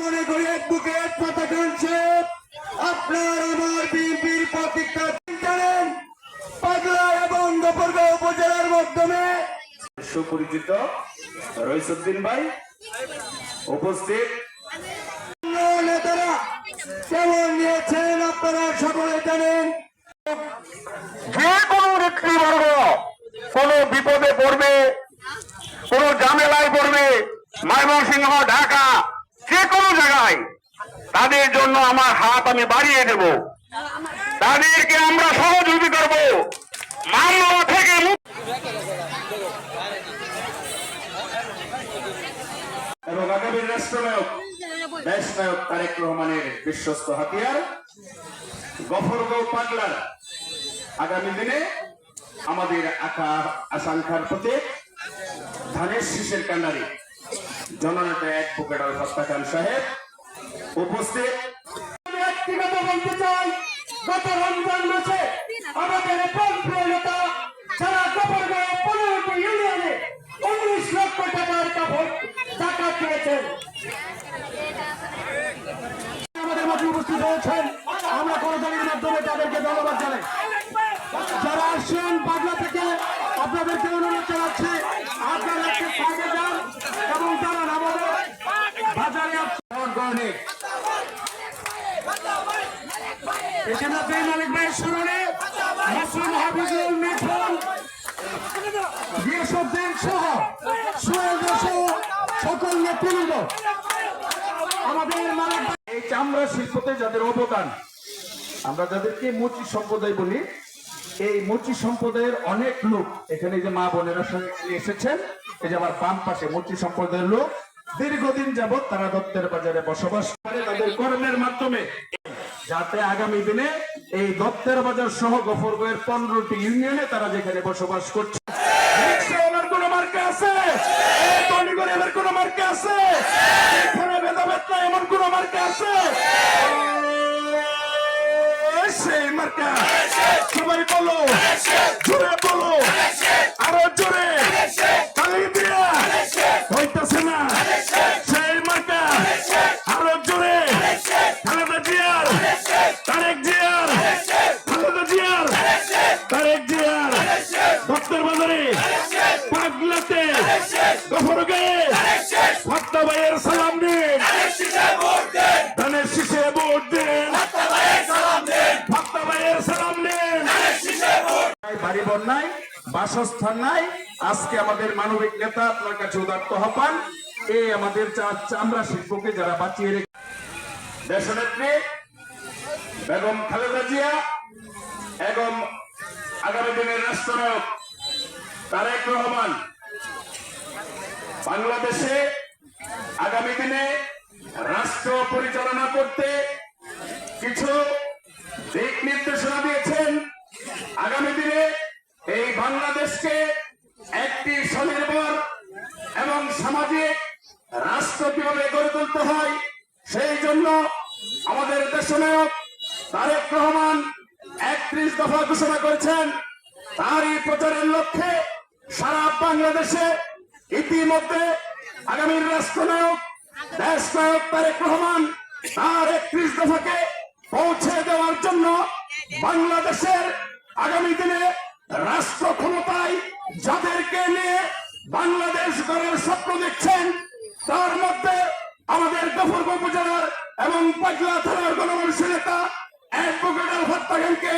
মনে করি অ্যাডভোকেট পতাকান আপনার আমার বিএনপির প্রতীক্ষা জানেন পাগলা এবং গোপালগাঁও উপজেলার মাধ্যমে সুপরিচিত রইসুদ্দিন ভাই উপস্থিত নেতারা কেমন নিয়েছেন আপনারা সকলে জানেন। যে কোনো নেতৃবর্গ কোন বিপদে পড়বে, কোন ঝামেলায় পড়বে, ময়মনসিংহ, ঢাকা, যে কোনো জায়গায় তাদের জন্য আমার হাত আমি বাড়িয়ে দেব, তাদেরকে আমরা সহযোগী করব। মামলা থেকে এবং আগামী রাষ্ট্রনায়ক দেশনায়ক তারেক রহমানের বিশ্বস্ত হাতিয়ার গফরগাঁও পাগলার আগামী দিনে আমাদের আকাঙ্ক্ষার প্রতীক ধানের শীষের কান্ডারি জননেতা অ্যাডভোকেট আলতাফ খান সাহেব উপস্থিত। ব্যক্তিগত বলতে চাই, গত রমজান মাসে আমাদের প্রান্তীয় নেতা যারা গফরগাঁও 15টি ইউনিয়নে 19 লক্ষ টাকার টাকা পেয়েছেন আমাদের মাঝে উপস্থিত হয়েছেন। আমরা করতালির মাধ্যমে তাদেরকে ধন্যবাদ জানাই। যারা আসছেন পাগলা থেকে আপনাদেরকে অনুরোধ জানাচ্ছি আপনারা একটু সাইডে যান এবং তারা আমাদের বাজারে আসছেন। এখানে মালিক ভাইয়ের স্মরণে মুসলিম হাফিজুল মিঠুন গিয়াসউদ্দিন সহ সকল নেতৃবৃন্দ আমাদের মালিক এই চামড়া শিল্পতে যাদের অবদান, আমরা যাদেরকে মুচি সম্প্রদায় বলি, এই মুচি সম্প্রদায়ের অনেক লোক এখানে যে মা বোনেরা এসেছেন, এই যে আমার বাম পাশে মুচি সম্প্রদায়ের লোক দীর্ঘদিন যাবৎ তারা দত্তের বাজারে বসবাস করে তাদের কর্মের মাধ্যমে, যাতে আগামী দিনে এই দত্তের বাজার সহ গফরগাঁওয়ের 15টি ইউনিয়নে তারা যেখানে বসবাস করছে কোন মার্কা আছে, কোন মার্কা আছে, এখানে ভেদাভেদ নাই এমন কোন মার্কা আছে, সেই মার্কা সবাই বলো, জোরে বলো, আরো জোরে, তালি দিয়া হইতেছে না, সেই মার্কা আরো জোরে, খালেদা জিয়ার, তারেক জিয়ার, খালেদা জিয়ার, তারেক জিয়ার, দত্তের বাজারে, পাগলাতে, গফরগাঁয়ে, ফাত্তা ভাইয়ের সালাম দিন, ধানের শীষে ভোট দিন, ফাত্তা ভাইয়ের সালাম দিন। বাড়ি বন্যায় বাসস্থান নাই, আজকে আমাদের মানবিক নেতা আপনার কাছে উদাত্ত আহ্বান, এই আমাদের চামড়া শিল্পকে যারা বাঁচিয়ে রেখে দেশনেত্রী বেগম খালেদা জিয়া এবং আগামী দিনের রাষ্ট্রনায়ক তারেক রহমান বাংলাদেশে আগামী দিনে রাষ্ট্র পরিচালনা করতে কিছু দিক নির্দেশনা দিয়েছেন। আগামী দিনে এই বাংলাদেশকে একটি স্বনির্ভর এবং সামাজিক রাষ্ট্র কিভাবে গড়ে তুলতে হয়, সেই জন্য আমাদের দেশনায়ক তারেক রহমান 31 দফা ঘোষণা করেছেন। তারই প্রচারের লক্ষ্যে সারা বাংলাদেশে ইতিমধ্যে আগামীর রাষ্ট্রনায়ক দেশনায়ক তারেক রহমান তার 31 দফাকে পৌঁছে দেওয়ার জন্য বাংলাদেশের আগামী দিনে রাষ্ট্র ক্ষমতায় যাদেরকে নিয়ে বাংলাদেশ গড়ার স্বপ্ন দেখছেন, তার মধ্যে আমাদের গফরগাঁও উপজেলার এবং পাগলা থানার গণমানুষের নেতা অ্যাডভোকেট আলতাফ খানকে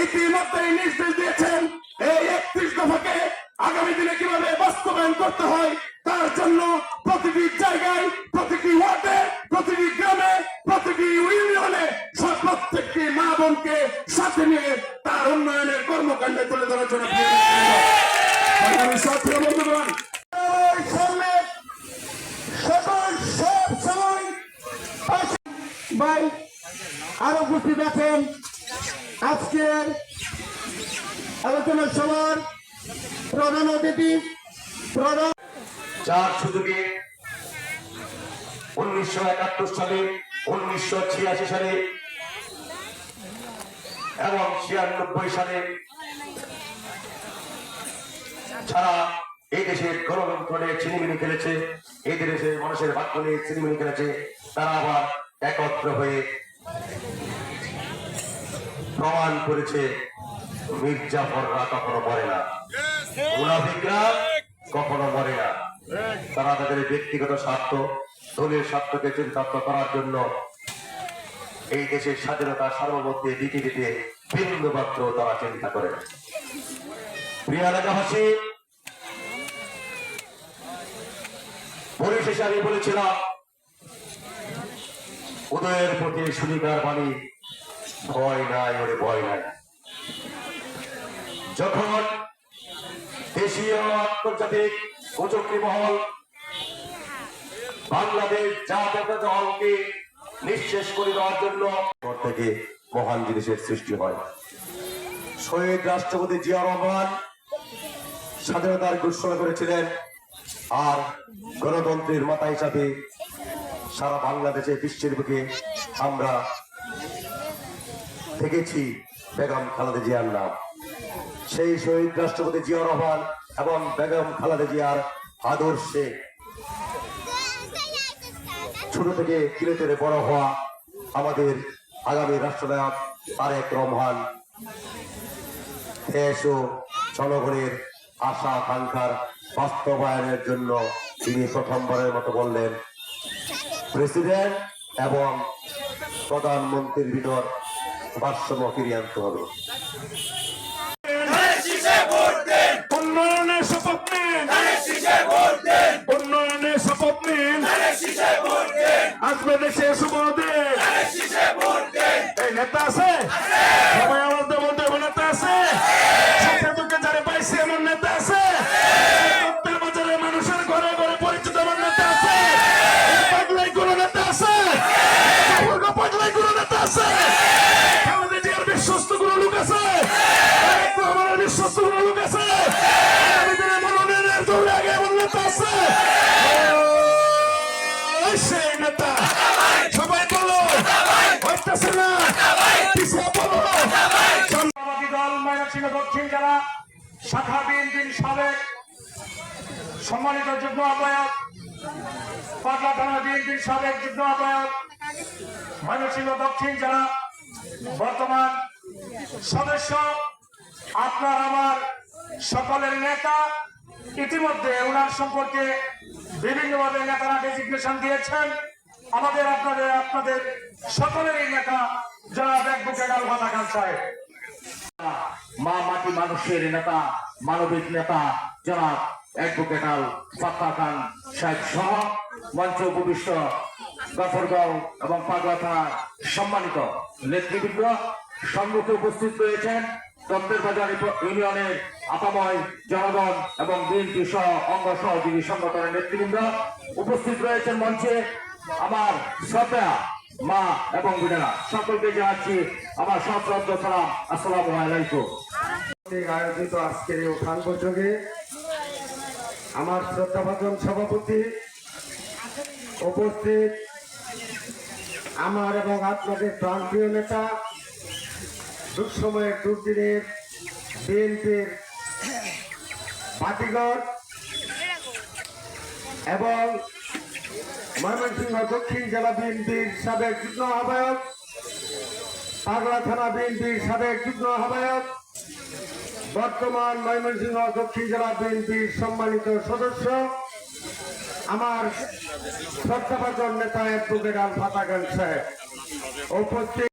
ইতিমধ্যেই নির্দেশ দিয়েছেন এই 31 দফাকে আগামী দিনে কিভাবে বাস্তবায়ন করতে হয়, তার জন্য প্রতিটি জায়গায়, প্রতিটি ওয়ার্ডে, প্রতিটি গ্রামে, প্রতিটি ইউনিয়নে প্রত্যেকটি মা বোনকে সাথে নিয়ে তার উন্নয়নের কর্মকাণ্ডে তুলে ধরার জন্য বন্ধুগণ ভাই আরো উপস্থিত আছেন আজকের আলোচনা সভার প্রধান অতিথি যার সুযোগে 1971 সালে, 1986 সালে এবং 96 সালে ছাড়া এই দেশের গণতন্ত্রে ছিনিমিনি খেলেছে। এই দেশের মানুষের ভাগ্য নিয়ে সিনেমিনি খেলেছে, তারা আবার একত্র হয়ে প্রমাণ করেছে মির্জাফররা কখনো মরে না, মুনাফিকরা কখনো মরে না। তারা তাদের ব্যক্তিগত স্বার্থ, দলের স্বার্থকে চিন্তাত্ম করার জন্য এই দেশের স্বাধীনতা সার্বভৌমত্বে দিতে দিতে বিন্দু মাত্র তারা চিন্তা করে। প্রিয় এলাকাবাসী, পরিশেষে আমি বলেছিলাম উদয়ের প্রতি সুনিকার বাণী, ভয় নাই ওরে ভয় নাই। যখন দেশীয় আন্তর্জাতিক কুচক্রী মহল বাংলাদেশ জাতীয় দলকে নিঃশেষ করে দেওয়ার জন্য থেকে মহান জিনিসের সৃষ্টি হয়। শহীদ রাষ্ট্রপতি জিয়া রহমান স্বাধীনতার ঘোষণা করেছিলেন, আর গণতন্ত্রের মাতা হিসাবে সারা বাংলাদেশে বিশ্বের বুকে আমরা দেখেছি বেগম খালেদা জিয়ার নাম। সেই শহীদ রাষ্ট্রপতি জিয়া রহমান এবং বেগম খালেদা জিয়ার আদর্শে ছোট থেকে ধীরে ধীরে বড় হওয়া আমাদের আগামী রাষ্ট্রনায়ক তারেক রহমান দেশ ও জনগণের আশা আকাঙ্ক্ষার বাস্তবায়নের জন্য তিনি প্রথমবারের মতো বললেন, প্রেসিডেন্ট এবং প্রধানমন্ত্রীর ভিতর ভারসাম্য ফিরিয়ে আনতে হবে। উন্নয়নের শপথ নিন, উন্নয়নের শপথ নিন, আসবে দেশে শুভ দিন। এই নেতা আছে, সবাই আমাদের মধ্যে নেতা আছে, সুখে দুঃখে যারা পাইছে এমন নেতা আছে, সত্যের বাজারে মানুষের ঘরে ঘরে পরিচিত এমন নেতা আছে, পাগলাই কোনো নেতা আছে, পাগলাই কোনো নেতা আছে, আমাদের যে আর বিশ্বস্ত কোনো লোক আছে, আমার বিশ্বস্ত কোনো লোক আছে, মনোনয়নের দৌড়ে আগে এমন নেতা আছে, সেই নেতা সবাই বলো হইতেছে না, পিছিয়ে বলো। জনতাবাদী দল ময়মনসিংহ দক্ষিণ জেলা শাখা বিএনপির সাবেক সম্মানিত যুগ্ম আহ্বায়ক, পাগলা থানা বিএনপির সাবেক যুগ্ম আহ্বায়ক, ময়মনসিংহ দক্ষিণ জেলা বর্তমান সদস্য, আপনার আমার সকলের নেতা। ইতিমধ্যে ওনার সম্পর্কে বিভিন্নভাবে নেতারা ডেজিগনেশন দিয়েছেন। আমাদের আপনাদের সকলেরই নেতা জনাব অ্যাডভোকেট আলফাত খান সাহেব, মা মাটি মানুষের নেতা, মানবিক নেতা জনাব অ্যাডভোকেট আলফাত খান সাহেব সহ মঞ্চ উপবিষ্ট গফরগাঁও এবং পাগলা থানার সম্মানিত নেতৃবৃন্দ, সম্মুখে উপস্থিত রয়েছেন দত্তের বাজার ইউনিয়নের আপাময় জনগণ এবং বিএনপি সহ অঙ্গ সহযোগী সংগঠনের নেতৃবৃন্দ, উপস্থিত রয়েছেন মঞ্চে আমার শ্রদ্ধা মা এবং বোনেরা, সকলকে জানাচ্ছি আমার সশ্রদ্ধ সালাম, আসসালামু আলাইকুম। আয়োজিত আজকের এই উত্থান বৈঠকে আমার শ্রদ্ধাভাজন সভাপতি উপস্থিত, আমার এবং আপনাদের প্রান্তীয় নেতা, দুঃসময়ের দুর্দিনের বিএনপির পার্টিগণ এবং ময়মনসিংহ দক্ষিণ জেলা বিএনপির সাবেক যুগ্ম আহ্বায়ক, পাগলা থানা বিএনপির সাবেক যুগ্ম আহ্বায়ক, বর্তমান ময়মনসিংহ দক্ষিণ জেলা বিএনপির সম্মানিত সদস্য, আমার শ্রদ্ধাভাজন নেতা অ্যাডভোকেট আলফাত খান সাহেব উপস্থিত।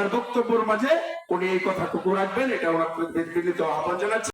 ওনার বক্তব্যের মাঝে উনি এই কথাটুকু রাখবেন, এটা ওনার বিনীত আহ্বান জানাচ্ছি।